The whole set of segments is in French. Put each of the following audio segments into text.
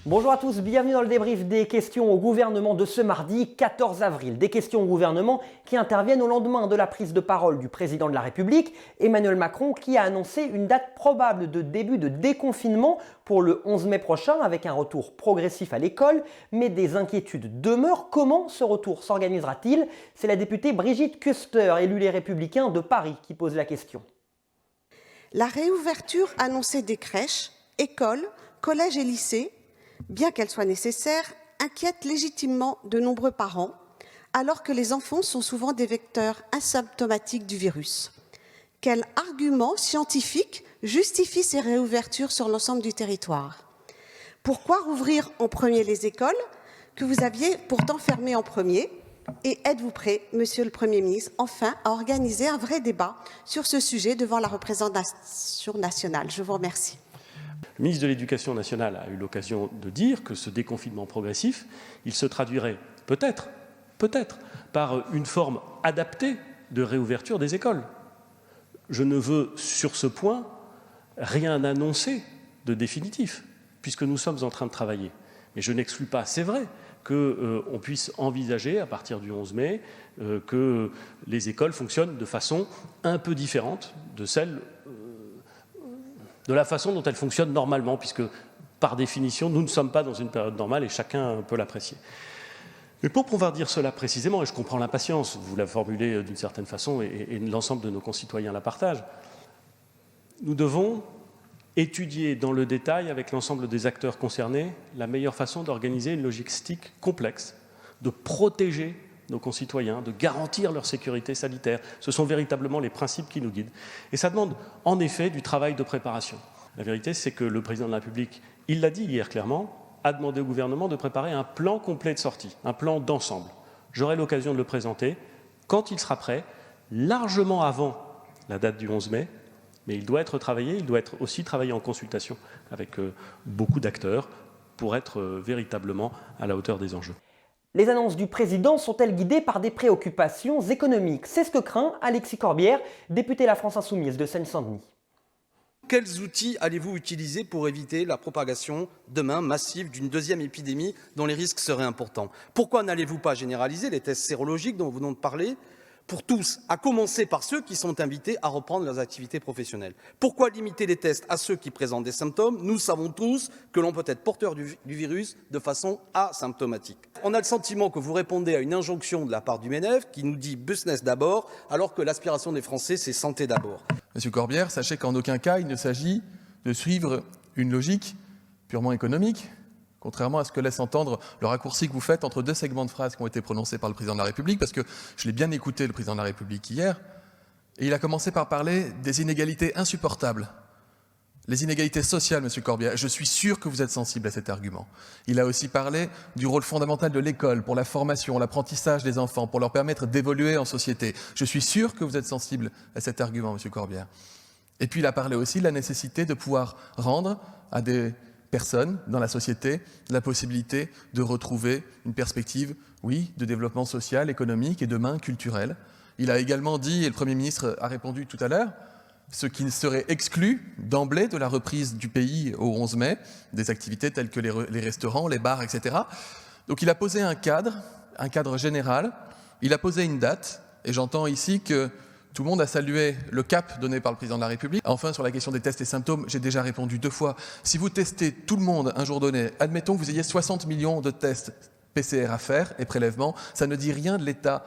Bonjour à tous, bienvenue dans le débrief des questions au gouvernement de ce mardi 14 avril. Des questions au gouvernement qui interviennent au lendemain de la prise de parole du président de la République, Emmanuel Macron, qui a annoncé une date probable de début de déconfinement pour le 11 mai prochain avec un retour progressif à l'école. Mais des inquiétudes demeurent. Comment ce retour s'organisera-t-il? C'est la députée Brigitte Kuster, élue Les Républicains de Paris, qui pose la question. La réouverture annoncée des crèches, écoles, collèges et lycées, bien qu'elle soit nécessaire, inquiète légitimement de nombreux parents, alors que les enfants sont souvent des vecteurs asymptomatiques du virus. Quel argument scientifique justifie ces réouvertures sur l'ensemble du territoire? Pourquoi rouvrir en premier les écoles, que vous aviez pourtant fermées en premier? Et êtes-vous prêt, Monsieur le Premier ministre, enfin à organiser un vrai débat sur ce sujet devant la représentation nationale? Je vous remercie. Le ministre de l'Éducation nationale a eu l'occasion de dire que ce déconfinement progressif, il se traduirait peut-être par une forme adaptée de réouverture des écoles. Je ne veux sur ce point rien annoncer de définitif, puisque nous sommes en train de travailler. Mais je n'exclus pas, c'est vrai, qu'on puisse envisager, à partir du 11 mai, que les écoles fonctionnent de façon un peu différente de la façon dont elles fonctionnent normalement, puisque, par définition, nous ne sommes pas dans une période normale et chacun peut l'apprécier. Mais pour pouvoir dire cela précisément, et je comprends l'impatience, vous la formulez d'une certaine façon et l'ensemble de nos concitoyens la partagent, nous devons étudier dans le détail avec l'ensemble des acteurs concernés la meilleure façon d'organiser une logistique complexe, de protéger nos concitoyens, de garantir leur sécurité sanitaire. Ce sont véritablement les principes qui nous guident. Et ça demande en effet du travail de préparation. La vérité, c'est que le président de la République, il l'a dit hier clairement, a demandé au gouvernement de préparer un plan complet de sortie, un plan d'ensemble. J'aurai l'occasion de le présenter quand il sera prêt, largement avant la date du 11 mai, mais il doit être travaillé, il doit être aussi travaillé en consultation avec beaucoup d'acteurs pour être véritablement à la hauteur des enjeux. Les annonces du président sont-elles guidées par des préoccupations économiques? C'est ce que craint Alexis Corbière, député La France Insoumise de Seine-Saint-Denis. Quels outils allez-vous utiliser pour éviter la propagation demain massive d'une deuxième épidémie dont les risques seraient importants? Pourquoi n'allez-vous pas généraliser les tests sérologiques dont nous venons de parler pour tous, à commencer par ceux qui sont invités à reprendre leurs activités professionnelles? Pourquoi limiter les tests à ceux qui présentent des symptômes? Nous savons tous que l'on peut être porteur du virus de façon asymptomatique. On a le sentiment que vous répondez à une injonction de la part du MEDEF qui nous dit « business d'abord », alors que l'aspiration des Français, c'est « santé d'abord ». Monsieur Corbière, sachez qu'en aucun cas, il ne s'agit de suivre une logique purement économique, contrairement à ce que laisse entendre le raccourci que vous faites entre deux segments de phrases qui ont été prononcés par le président de la République, parce que je l'ai bien écouté, le président de la République, hier, et il a commencé par parler des inégalités insupportables. Les inégalités sociales, Monsieur Corbière, je suis sûr que vous êtes sensible à cet argument. Il a aussi parlé du rôle fondamental de l'école pour la formation, l'apprentissage des enfants, pour leur permettre d'évoluer en société. Je suis sûr que vous êtes sensible à cet argument, Monsieur Corbière. Et puis il a parlé aussi de la nécessité de pouvoir rendre à des personnes dans la société la possibilité de retrouver une perspective, oui, de développement social, économique et demain culturel. Il a également dit, et le Premier ministre a répondu tout à l'heure, ce qui serait exclu d'emblée de la reprise du pays au 11 mai, des activités telles que les restaurants, les bars, etc. Donc il a posé un cadre général, il a posé une date, et j'entends ici que tout le monde a salué le cap donné par le président de la République. Enfin, sur la question des tests et symptômes, j'ai déjà répondu 2 fois. Si vous testez tout le monde un jour donné, admettons que vous ayez 60 millions de tests PCR à faire et prélèvements, ça ne dit rien de l'état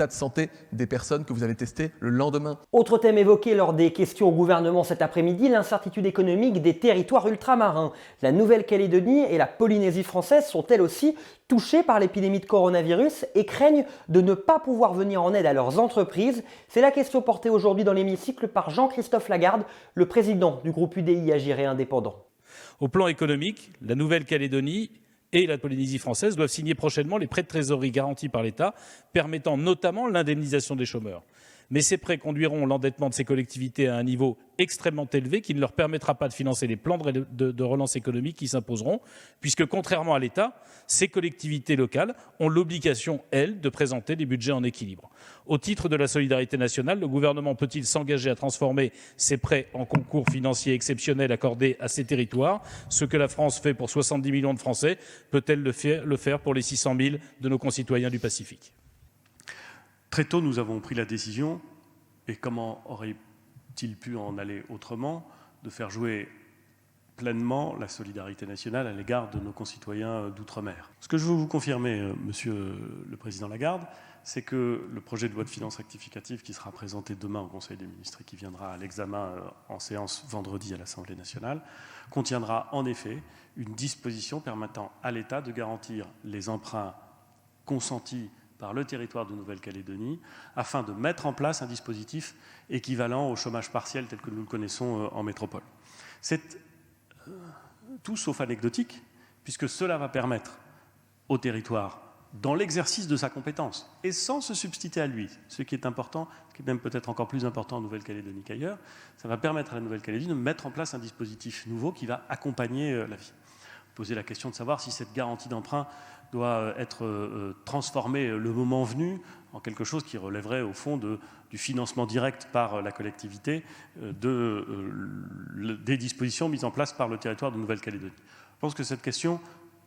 de santé des personnes que vous avez testées le lendemain. Autre thème évoqué lors des questions au gouvernement cet après-midi, l'incertitude économique des territoires ultramarins. La Nouvelle-Calédonie et la Polynésie française sont elles aussi touchées par l'épidémie de coronavirus et craignent de ne pas pouvoir venir en aide à leurs entreprises. C'est la question portée aujourd'hui dans l'hémicycle par Jean-Christophe Lagarde, le président du groupe UDI Agir et Indépendants. Au plan économique, la Nouvelle-Calédonie et la Polynésie française doivent signer prochainement les prêts de trésorerie garantis par l'État, permettant notamment l'indemnisation des chômeurs. Mais ces prêts conduiront l'endettement de ces collectivités à un niveau extrêmement élevé qui ne leur permettra pas de financer les plans de relance économique qui s'imposeront, puisque contrairement à l'État, ces collectivités locales ont l'obligation, elles, de présenter des budgets en équilibre. Au titre de la solidarité nationale, le gouvernement peut-il s'engager à transformer ces prêts en concours financiers exceptionnels accordés à ces territoires? Ce que la France fait pour 70 millions de Français, peut-elle le faire pour les 600 000 de nos concitoyens du Pacifique? Très tôt, nous avons pris la décision, et comment aurait-il pu en aller autrement, de faire jouer pleinement la solidarité nationale à l'égard de nos concitoyens d'outre-mer. Ce que je veux vous confirmer, Monsieur le Président Lagarde, c'est que le projet de loi de finances rectificative qui sera présenté demain au Conseil des ministres et qui viendra à l'examen en séance vendredi à l'Assemblée nationale, contiendra en effet une disposition permettant à l'État de garantir les emprunts consentis par le territoire de Nouvelle-Calédonie, afin de mettre en place un dispositif équivalent au chômage partiel tel que nous le connaissons en métropole. C'est tout sauf anecdotique, puisque cela va permettre au territoire, dans l'exercice de sa compétence, et sans se substituer à lui, ce qui est important, ce qui est même peut-être encore plus important en Nouvelle-Calédonie qu'ailleurs, ça va permettre à la Nouvelle-Calédonie de mettre en place un dispositif nouveau qui va accompagner la vie. Poser la question de savoir si cette garantie d'emprunt doit être transformée le moment venu en quelque chose qui relèverait au fond du financement direct par la collectivité des dispositions mises en place par le territoire de Nouvelle-Calédonie. Je pense que cette question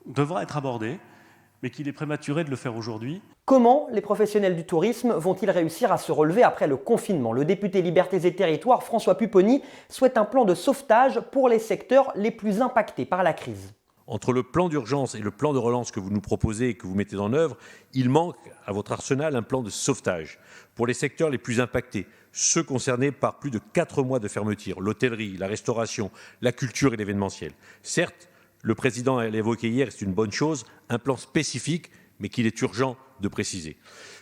devra être abordée, mais qu'il est prématuré de le faire aujourd'hui. Comment les professionnels du tourisme vont-ils réussir à se relever après le confinement? Le député Libertés et Territoires, François Pupponi, souhaite un plan de sauvetage pour les secteurs les plus impactés par la crise. Entre le plan d'urgence et le plan de relance que vous nous proposez et que vous mettez en œuvre, il manque à votre arsenal un plan de sauvetage pour les secteurs les plus impactés, ceux concernés par plus de 4 mois de fermeture, l'hôtellerie, la restauration, la culture et l'événementiel. Certes, le président l'a évoqué hier, c'est une bonne chose, un plan spécifique, mais qu'il est urgent de préciser.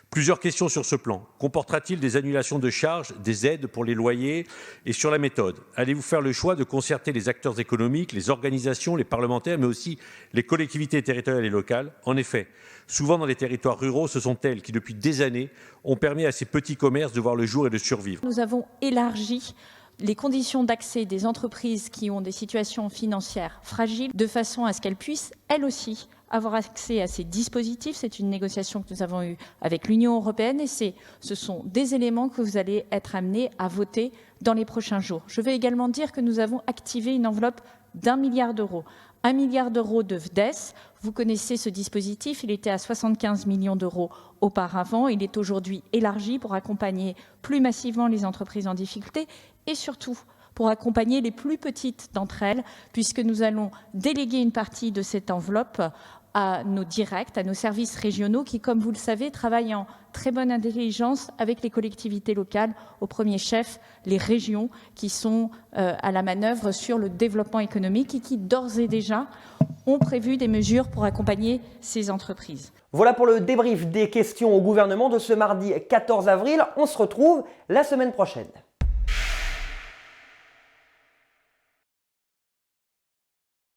Plusieurs questions sur ce plan. Comportera-t-il des annulations de charges, des aides pour les loyers? Et sur la méthode, allez-vous faire le choix de concerter les acteurs économiques, les organisations, les parlementaires, mais aussi les collectivités territoriales et locales? En effet, souvent dans les territoires ruraux, ce sont elles qui, depuis des années, ont permis à ces petits commerces de voir le jour et de survivre. Nous avons élargi les conditions d'accès des entreprises qui ont des situations financières fragiles, de façon à ce qu'elles puissent, elles aussi, avoir accès à ces dispositifs. C'est une négociation que nous avons eue avec l'Union européenne et ce sont des éléments que vous allez être amenés à voter dans les prochains jours. Je vais également dire que nous avons activé une enveloppe d'1 milliard d'euros. 1 milliard d'euros de FDES, vous connaissez ce dispositif, il était à 75 millions d'euros auparavant, il est aujourd'hui élargi pour accompagner plus massivement les entreprises en difficulté et surtout pour accompagner les plus petites d'entre elles, puisque nous allons déléguer une partie de cette enveloppe à nos directs, à nos services régionaux qui, comme vous le savez, travaillent en très bonne intelligence avec les collectivités locales, au premier chef les régions qui sont à la manœuvre sur le développement économique et qui, d'ores et déjà, ont prévu des mesures pour accompagner ces entreprises. Voilà pour le débrief des questions au gouvernement de ce mardi 14 avril. On se retrouve la semaine prochaine.